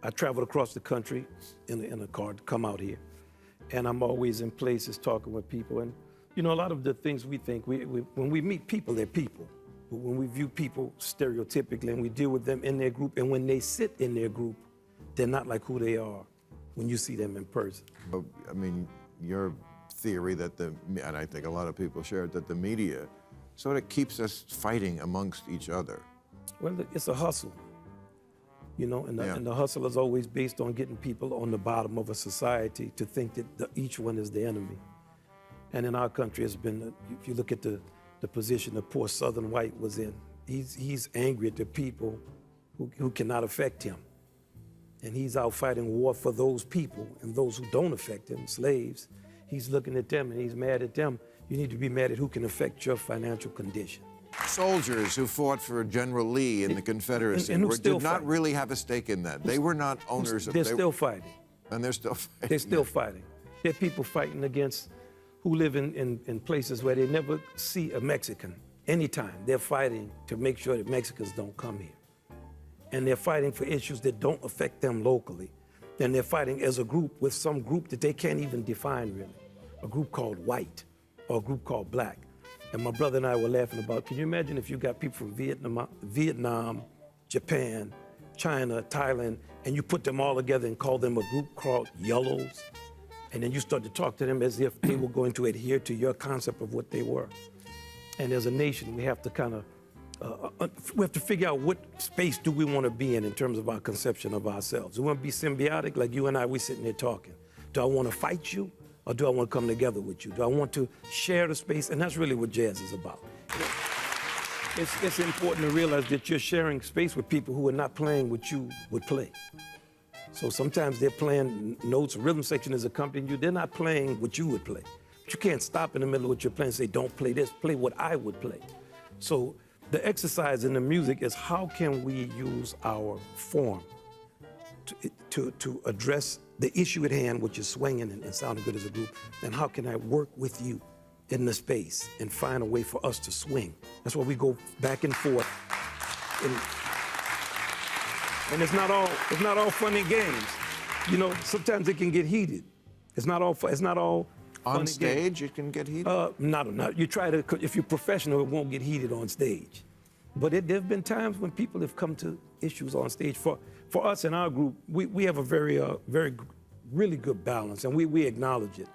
I traveled across the country in a car to come out here. And I'm always in places talking with people. And, you know, a lot of the things we think, when we meet people, they're people. But when we view people stereotypically and we deal with them in their group, and when they sit in their group, they're not like who they are when you see them in person. But, I mean, your theory that and I think a lot of people share it, that the media sort of keeps us fighting amongst each other. Well, it's a hustle, you know, and the hustle is always based on getting people on the bottom of a society to think that each one is the enemy. And in our country, it's been, if you look at the position the poor Southern white was in, he's angry at the people who cannot affect him. And he's out fighting war for those people and those who don't affect him, slaves. He's looking at them and he's mad at them. You need to be mad at who can affect your financial condition. Soldiers who fought for General Lee in the Confederacy did not really have a stake in that. They were not owners of it. They're still fighting. And they're still fighting. They're still fighting. There are people fighting against who live in places where they never see a Mexican anytime. They're fighting to make sure that Mexicans don't come here. And they're fighting for issues that don't affect them locally. And they're fighting as a group with some group that they can't even define really. A group called white or a group called black. And my brother and I were laughing about, can you imagine if you got people from Vietnam, Japan, China, Thailand, and you put them all together and call them a group called yellows? And then you start to talk to them as if they were going to adhere to your concept of what they were. And as a nation, we have to kind of, we have to figure out what space do we want to be in terms of our conception of ourselves. Do we want to be symbiotic, like you and I, we sitting there talking? Do I want to fight you, or do I want to come together with you? Do I want to share the space? And that's really what jazz is about. It's important to realize that you're sharing space with people who are not playing what you would play. So sometimes they're playing notes, rhythm section is accompanying you. They're not playing what you would play. But you can't stop in the middle of what you're playing and say, don't play this, play what I would play. So the exercise in the music is how can we use our form to address the issue at hand, which is swinging and sounding good as a group, and how can I work with you in the space and find a way for us to swing. That's why we go back and forth. And it's not all fun and games. You know, sometimes it can get heated. It's not all on stage, it can get heated? Not. You try to, if you're professional, it won't get heated on stage. But there have been times when people have come to issues on stage. For us in our group, we have a really good balance, and we acknowledge it.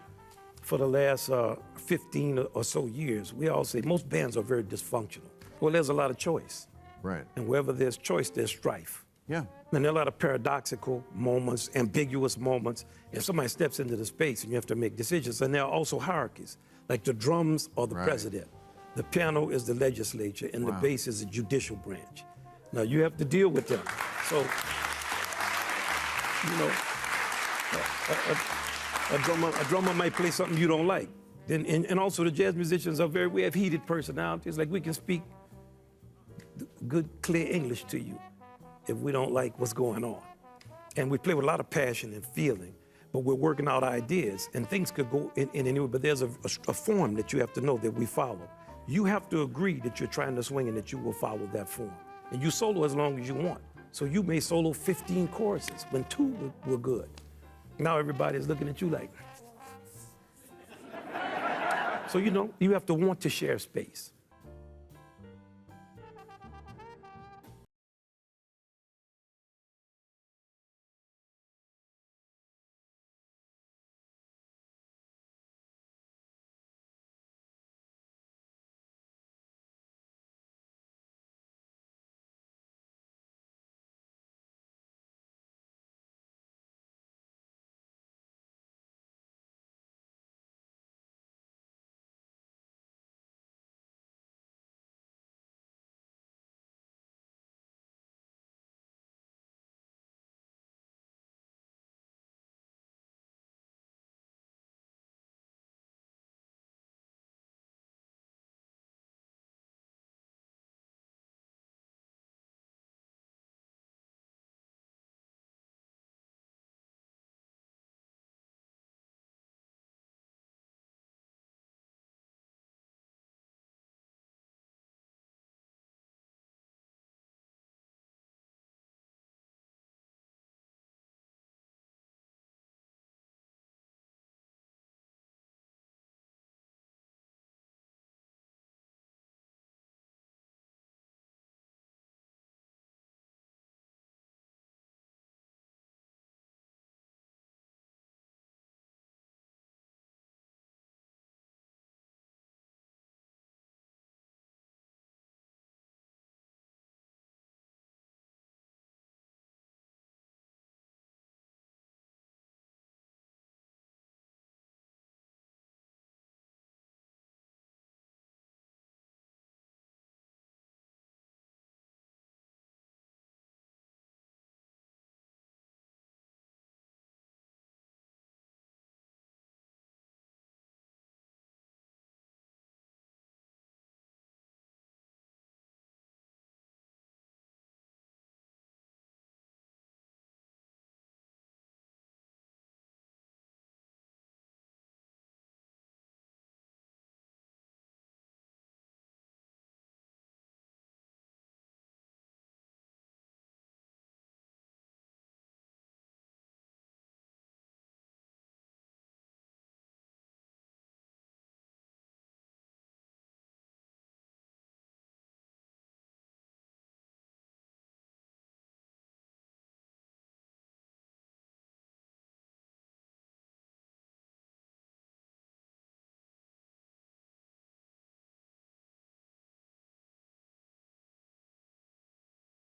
For the last 15 or so years, we all say most bands are very dysfunctional. Well, there's a lot of choice. Right. And wherever there's choice, there's strife. Yeah. And there are a lot of paradoxical moments, ambiguous moments, and somebody steps into the space and you have to make decisions. And there are also hierarchies, like the drums are the president, the piano is the legislature, and the bass is the judicial branch. Now you have to deal with them. So, you know, a drummer might play something you don't like. And also the jazz musicians we have heated personalities, like we can speak good, clear English to you if we don't like what's going on. And we play with a lot of passion and feeling, but we're working out ideas, and things could go in any way, but there's a form that you have to know that we follow. You have to agree that you're trying to swing and that you will follow that form. And you solo as long as you want. So you may solo 15 choruses when 2 were good. Now everybody's looking at you like. So, you know, you have to want to share space.